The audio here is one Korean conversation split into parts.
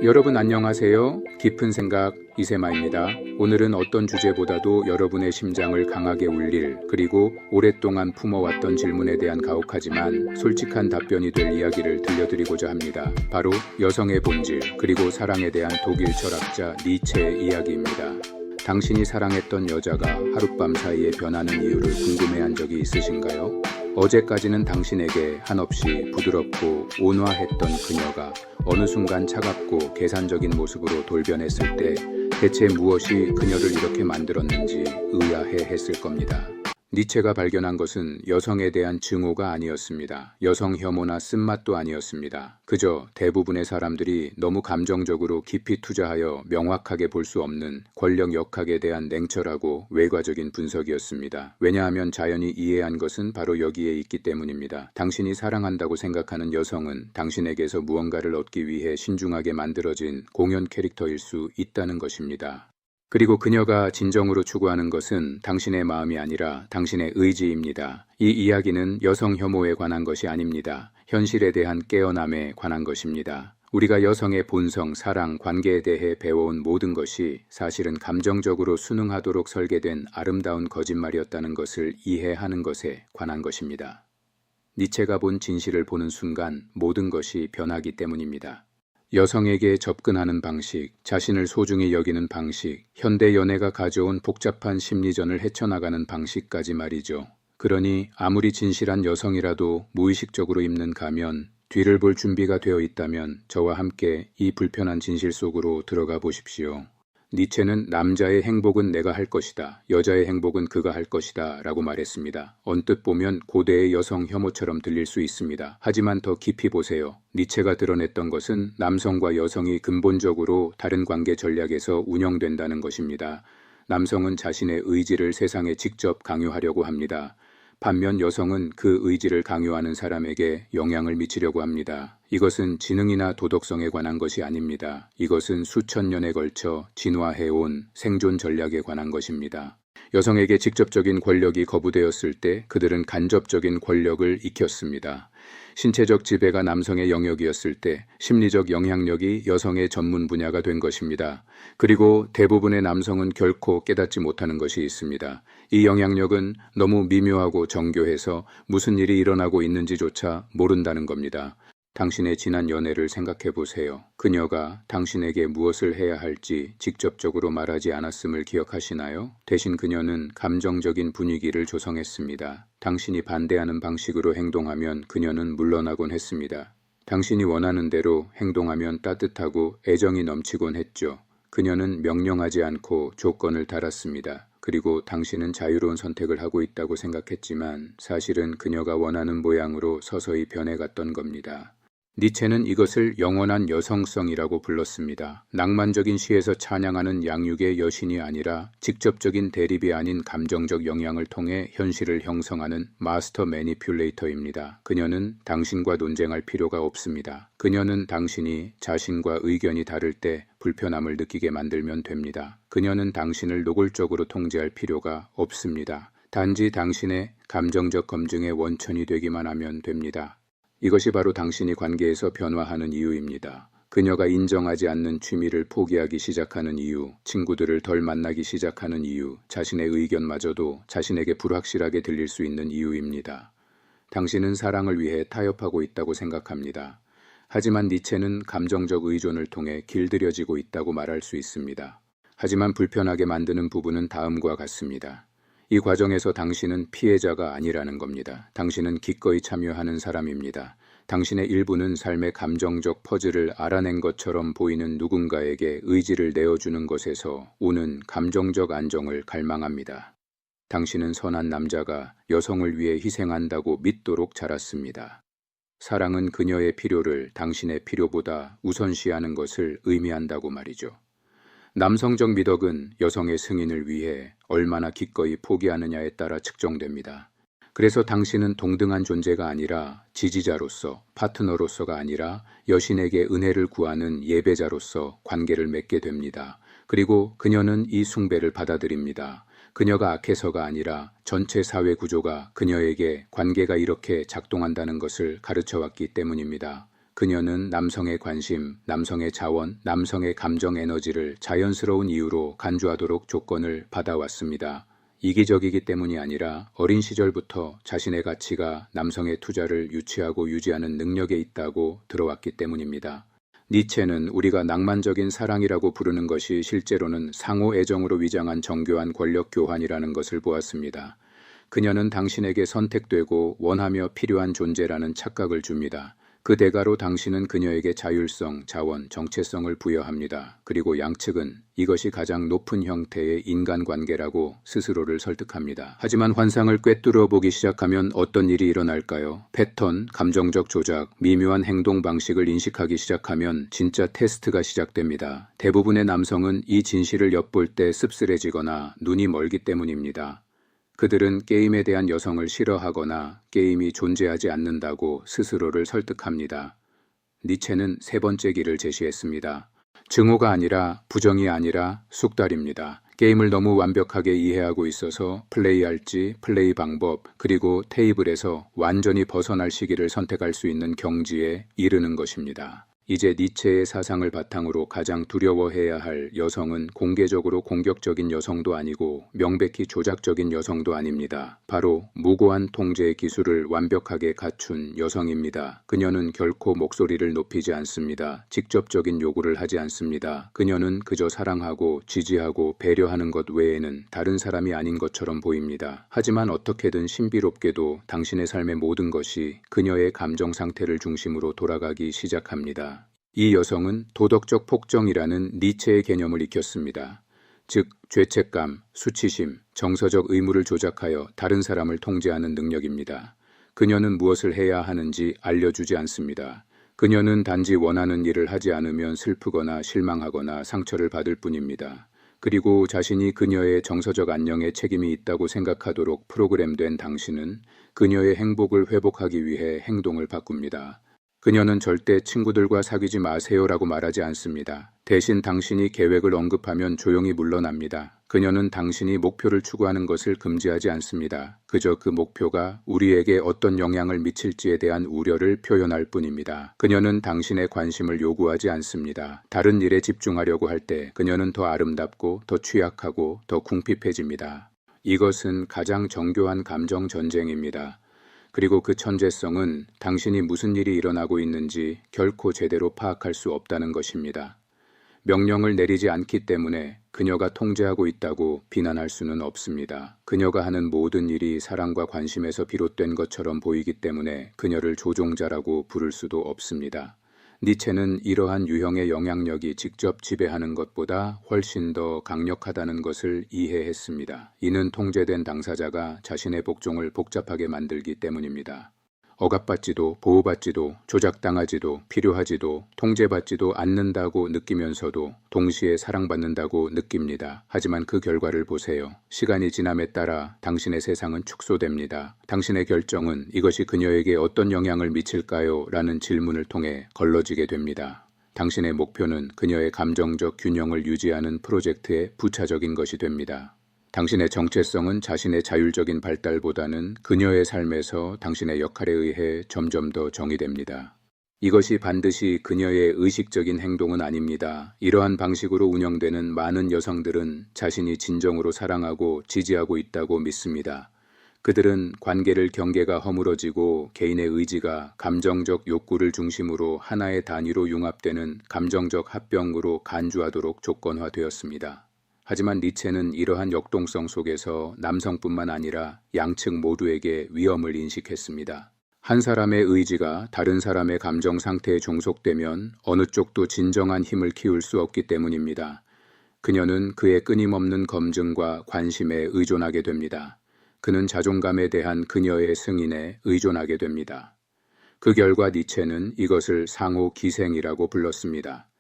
여러분 안녕하세요. 깊은 생각 이세마입니다. 오늘은 어떤 주제보다도 여러분의 심장을 강하게 울릴 그리고 오랫동안 품어왔던 질문에 대한 가혹하지만 솔직한 답변이 될 이야기를 들려드리고자 합니다. 바로 여성의 본질 그리고 사랑에 대한 독일 철학자 니체의 이야기입니다. 당신이 사랑했던 여자가 하룻밤 사이에 변하는 이유를 궁금해한 적이 있으신가요? 어제까지는 당신에게 한없이 부드럽고 온화했던 그녀가 어느 순간 차갑고 계산적인 모습으로 돌변했을 때 대체 무엇이 그녀를 이렇게 만들었는지 의아해했을 겁니다. 니체가 발견한 것은 여성에 대한 증오가 아니었습니다. 여성 혐오나 쓴맛도 아니었습니다. 그저 대부분의 사람들이 너무 감정적으로 깊이 투자하여 명확하게 볼 수 없는 권력 역학에 대한 냉철하고 외과적인 분석이었습니다. 왜냐하면 자연이 이해한 것은 바로 여기에 있기 때문입니다. 당신이 사랑한다고 생각하는 여성은 당신에게서 무언가를 얻기 위해 신중하게 만들어진 공연 캐릭터일 수 있다는 것입니다. 그리고 그녀가 진정으로 추구하는 것은 당신의 마음이 아니라 당신의 의지입니다. 이 이야기는 여성 혐오에 관한 것이 아닙니다. 현실에 대한 깨어남에 관한 것입니다. 우리가 여성의 본성, 사랑, 관계에 대해 배워온 모든 것이 사실은 감정적으로 순응하도록 설계된 아름다운 거짓말이었다는 것을 이해하는 것에 관한 것입니다. 니체가 본 진실을 보는 순간 모든 것이 변하기 때문입니다. 여성에게 접근하는 방식, 자신을 소중히 여기는 방식, 현대 연애가 가져온 복잡한 심리전을 헤쳐나가는 방식까지 말이죠. 그러니 아무리 진실한 여성이라도 무의식적으로 입는 가면, 뒤를 볼 준비가 되어 있다면 저와 함께 이 불편한 진실 속으로 들어가 보십시오. 니체는 남자의 행복은 내가 할 것이다. 여자의 행복은 그가 할 것이다. 라고 말했습니다. 언뜻 보면 고대의 여성 혐오처럼 들릴 수 있습니다. 하지만 더 깊이 보세요. 니체가 드러냈던 것은 남성과 여성이 근본적으로 다른 관계 전략에서 운영된다는 것입니다. 남성은 자신의 의지를 세상에 직접 강요하려고 합니다. 반면 여성은 그 의지를 강요하는 사람에게 영향을 미치려고 합니다. 이것은 지능이나 도덕성에 관한 것이 아닙니다. 이것은 수천 년에 걸쳐 진화해온 생존 전략에 관한 것입니다. 여성에게 직접적인 권력이 거부되었을 때 그들은 간접적인 권력을 익혔습니다. 신체적 지배가 남성의 영역이었을 때 심리적 영향력이 여성의 전문 분야가 된 것입니다. 그리고 대부분의 남성은 결코 깨닫지 못하는 것이 있습니다. 이 영향력은 너무 미묘하고 정교해서 무슨 일이 일어나고 있는지조차 모른다는 겁니다. 당신의 지난 연애를 생각해 보세요. 그녀가 당신에게 무엇을 해야 할지 직접적으로 말하지 않았음을 기억하시나요? 대신 그녀는 감정적인 분위기를 조성했습니다. 당신이 반대하는 방식으로 행동하면 그녀는 물러나곤 했습니다. 당신이 원하는 대로 행동하면 따뜻하고 애정이 넘치곤 했죠. 그녀는 명령하지 않고 조건을 달았습니다. 그리고 당신은 자유로운 선택을 하고 있다고 생각했지만 사실은 그녀가 원하는 모양으로 서서히 변해갔던 겁니다. 니체는 이것을 영원한 여성성이라고 불렀습니다. 낭만적인 시에서 찬양하는 양육의 여신이 아니라 직접적인 대립이 아닌 감정적 영향을 통해 현실을 형성하는 마스터 매니퓰레이터입니다. 그녀는 당신과 논쟁할 필요가 없습니다. 그녀는 당신이 자신과 의견이 다를 때 불편함을 느끼게 만들면 됩니다. 그녀는 당신을 노골적으로 통제할 필요가 없습니다. 단지 당신의 감정적 검증의 원천이 되기만 하면 됩니다. 이것이 바로 당신이 관계에서 변화하는 이유입니다. 그녀가 인정하지 않는 취미를 포기하기 시작하는 이유, 친구들을 덜 만나기 시작하는 이유, 자신의 의견마저도 자신에게 불확실하게 들릴 수 있는 이유입니다. 당신은 사랑을 위해 타협하고 있다고 생각합니다. 하지만 니체는 감정적 의존을 통해 길들여지고 있다고 말할 수 있습니다. 하지만 불편하게 만드는 부분은 다음과 같습니다. 이 과정에서 당신은 피해자가 아니라는 겁니다. 당신은 기꺼이 참여하는 사람입니다. 당신의 일부는 삶의 감정적 퍼즐을 알아낸 것처럼 보이는 누군가에게 의지를 내어주는 것에서 오는 감정적 안정을 갈망합니다. 당신은 선한 남자가 여성을 위해 희생한다고 믿도록 자랐습니다. 사랑은 그녀의 필요를 당신의 필요보다 우선시하는 것을 의미한다고 말이죠. 남성적 미덕은 여성의 승인을 위해 얼마나 기꺼이 포기하느냐에 따라 측정됩니다. 그래서 당신은 동등한 존재가 아니라 지지자로서, 파트너로서가 아니라 여신에게 은혜를 구하는 예배자로서 관계를 맺게 됩니다. 그리고 그녀는 이 숭배를 받아들입니다. 그녀가 악해서가 아니라 전체 사회 구조가 그녀에게 관계가 이렇게 작동한다는 것을 가르쳐왔기 때문입니다. 그녀는 남성의 관심, 남성의 자원, 남성의 감정 에너지를 자연스러운 이유로 간주하도록 조건을 받아왔습니다. 이기적이기 때문이 아니라 어린 시절부터 자신의 가치가 남성의 투자를 유치하고 유지하는 능력에 있다고 들어왔기 때문입니다. 니체는 우리가 낭만적인 사랑이라고 부르는 것이 실제로는 상호 애정으로 위장한 정교한 권력 교환이라는 것을 보았습니다. 그녀는 당신에게 선택되고 원하며 필요한 존재라는 착각을 줍니다. 그 대가로 당신은 그녀에게 자율성, 자원, 정체성을 부여합니다. 그리고 양측은 이것이 가장 높은 형태의 인간관계라고 스스로를 설득합니다. 하지만 환상을 꿰뚫어 보기 시작하면 어떤 일이 일어날까요? 패턴, 감정적 조작, 미묘한 행동 방식을 인식하기 시작하면 진짜 테스트가 시작됩니다. 대부분의 남성은 이 진실을 엿볼 때 씁쓸해지거나 눈이 멀기 때문입니다. 그들은 게임에 대한 여성을 싫어하거나 게임이 존재하지 않는다고 스스로를 설득합니다. 니체는 세 번째 길을 제시했습니다. 증오가 아니라 부정이 아니라 숙달입니다. 게임을 너무 완벽하게 이해하고 있어서 플레이할지, 플레이 방법, 그리고 테이블에서 완전히 벗어날 시기를 선택할 수 있는 경지에 이르는 것입니다. 이제 니체의 사상을 바탕으로 가장 두려워해야 할 여성은 공개적으로 공격적인 여성도 아니고 명백히 조작적인 여성도 아닙니다. 바로 무고한 통제 기술을 완벽하게 갖춘 여성입니다. 그녀는 결코 목소리를 높이지 않습니다. 직접적인 요구를 하지 않습니다. 그녀는 그저 사랑하고 지지하고 배려하는 것 외에는 다른 사람이 아닌 것처럼 보입니다. 하지만 어떻게든 신비롭게도 당신의 삶의 모든 것이 그녀의 감정 상태를 중심으로 돌아가기 시작합니다. 이 여성은 도덕적 폭정이라는 니체의 개념을 익혔습니다. 즉, 죄책감, 수치심, 정서적 의무를 조작하여 다른 사람을 통제하는 능력입니다. 그녀는 무엇을 해야 하는지 알려주지 않습니다. 그녀는 단지 원하는 일을 하지 않으면 슬프거나 실망하거나 상처를 받을 뿐입니다. 그리고 자신이 그녀의 정서적 안녕에 책임이 있다고 생각하도록 프로그램된 당신은 그녀의 행복을 회복하기 위해 행동을 바꿉니다. 그녀는 절대 친구들과 사귀지 마세요라고 말하지 않습니다. 대신 당신이 계획을 언급하면 조용히 물러납니다. 그녀는 당신이 목표를 추구하는 것을 금지하지 않습니다. 그저 그 목표가 우리에게 어떤 영향을 미칠지에 대한 우려를 표현할 뿐입니다. 그녀는 당신의 관심을 요구하지 않습니다. 다른 일에 집중하려고 할 때 그녀는 더 아름답고 더 취약하고 더 궁핍해집니다. 이것은 가장 정교한 감정 전쟁입니다. 그리고 그 천재성은 당신이 무슨 일이 일어나고 있는지 결코 제대로 파악할 수 없다는 것입니다. 명령을 내리지 않기 때문에 그녀가 통제하고 있다고 비난할 수는 없습니다. 그녀가 하는 모든 일이 사랑과 관심에서 비롯된 것처럼 보이기 때문에 그녀를 조종자라고 부를 수도 없습니다. 니체는 이러한 유형의 영향력이 직접 지배하는 것보다 훨씬 더 강력하다는 것을 이해했습니다. 이는 통제된 당사자가 자신의 복종을 복잡하게 만들기 때문입니다. 억압받지도 보호받지도 조작당하지도 필요하지도 통제받지도 않는다고 느끼면서도 동시에 사랑받는다고 느낍니다. 하지만 그 결과를 보세요. 시간이 지남에 따라 당신의 세상은 축소됩니다. 당신의 결정은 이것이 그녀에게 어떤 영향을 미칠까요? 라는 질문을 통해 걸러지게 됩니다. 당신의 목표는 그녀의 감정적 균형을 유지하는 프로젝트의 부차적인 것이 됩니다. 당신의 정체성은 자신의 자율적인 발달보다는 그녀의 삶에서 당신의 역할에 의해 점점 더 정의됩니다. 이것이 반드시 그녀의 의식적인 행동은 아닙니다. 이러한 방식으로 운영되는 많은 여성들은 자신이 진정으로 사랑하고 지지하고 있다고 믿습니다. 그들은 관계를 경계가 허물어지고 개인의 의지가 감정적 욕구를 중심으로 하나의 단위로 융합되는 감정적 합병으로 간주하도록 조건화되었습니다. 하지만 니체는 이러한 역동성 속에서 남성뿐만 아니라 양측 모두에게 위험을 인식했습니다. 한 사람의 의지가 다른 사람의 감정 상태에 종속되면 어느 쪽도 진정한 힘을 키울 수 없기 때문입니다. 그녀는 그의 끊임없는 검증과 관심에 의존하게 됩니다. 그는 자존감에 대한 그녀의 승인에 의존하게 됩니다. 그 결과 니체는 이것을 상호 기생이라고 불렀습니다.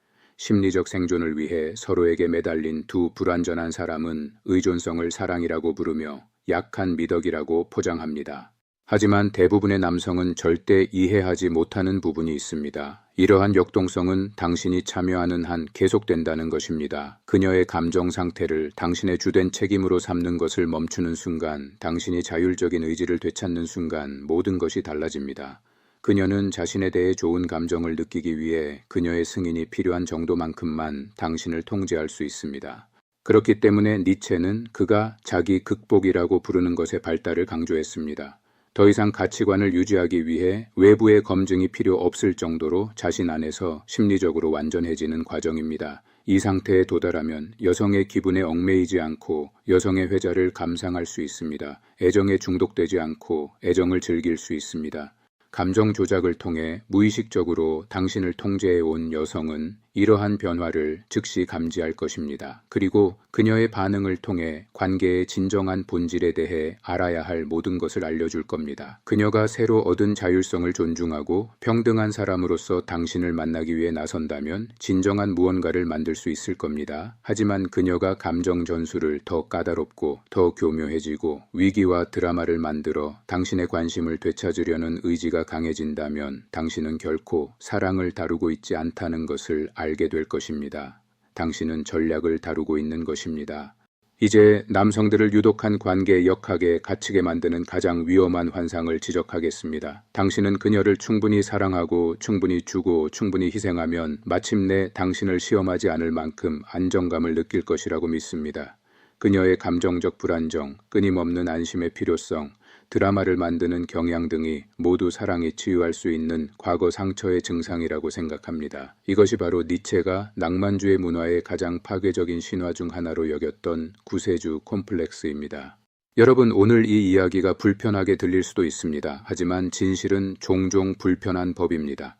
심리적 생존을 위해 서로에게 매달린 두 불완전한 사람은 의존성을 사랑이라고 부르며 약한 미덕이라고 포장합니다. 하지만 대부분의 남성은 절대 이해하지 못하는 부분이 있습니다. 이러한 역동성은 당신이 참여하는 한 계속된다는 것입니다. 그녀의 감정 상태를 당신의 주된 책임으로 삼는 것을 멈추는 순간, 당신이 자율적인 의지를 되찾는 순간 모든 것이 달라집니다. 그녀는 자신에 대해 좋은 감정을 느끼기 위해 그녀의 승인이 필요한 정도만큼만 당신을 통제할 수 있습니다. 그렇기 때문에 니체는 그가 자기 극복이라고 부르는 것의 발달을 강조했습니다. 더 이상 가치관을 유지하기 위해 외부의 검증이 필요 없을 정도로 자신 안에서 심리적으로 완전해지는 과정입니다. 이 상태에 도달하면 여성의 기분에 얽매이지 않고 여성의 회자를 감상할 수 있습니다. 애정에 중독되지 않고 애정을 즐길 수 있습니다. 감정 조작을 통해 무의식적으로 당신을 통제해 온 여성은 이러한 변화를 즉시 감지할 것입니다. 그리고 그녀의 반응을 통해 관계의 진정한 본질에 대해 알아야 할 모든 것을 알려줄 겁니다. 그녀가 새로 얻은 자율성을 존중하고 평등한 사람으로서 당신을 만나기 위해 나선다면 진정한 무언가를 만들 수 있을 겁니다. 하지만 그녀가 감정 전술을 더 까다롭고 더 교묘해지고 위기와 드라마를 만들어 당신의 관심을 되찾으려는 의지가 강해진다면 당신은 결코 사랑을 다루고 있지 않다는 것을 알게 될 것입니다. 당신은 전략을 다루고 있는 것입니다. 이제 남성들을 유독한 관계에 역하게 갇히게 만드는 가장 위험한 환상을 지적하겠습니다. 당신은 그녀를 충분히 사랑하고 충분히 주고 충분히 희생하면 마침내 당신을 시험하지 않을 만큼 안정감을 느낄 것이라고 믿습니다. 그녀의 감정적 불안정, 끊임없는 안심의 필요성, 드라마를 만드는 경향 등이 모두 사랑이 치유할 수 있는 과거 상처의 증상이라고 생각합니다. 이것이 바로 니체가 낭만주의 문화의 가장 파괴적인 신화 중 하나로 여겼던 구세주 콤플렉스입니다. 여러분, 오늘 이 이야기가 불편하게 들릴 수도 있습니다. 하지만 진실은 종종 불편한 법입니다.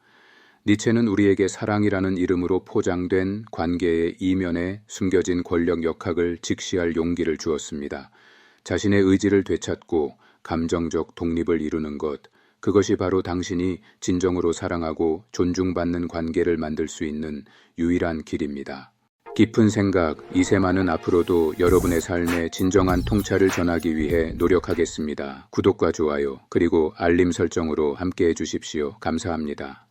니체는 우리에게 사랑이라는 이름으로 포장된 관계의 이면에 숨겨진 권력 역학을 직시할 용기를 주었습니다. 자신의 의지를 되찾고 감정적 독립을 이루는 것, 그것이 바로 당신이 진정으로 사랑하고 존중받는 관계를 만들 수 있는 유일한 길입니다. 깊은 생각, 이세만은 앞으로도 여러분의 삶에 진정한 통찰을 전하기 위해 노력하겠습니다. 구독과 좋아요, 그리고 알림 설정으로 함께해 주십시오. 감사합니다.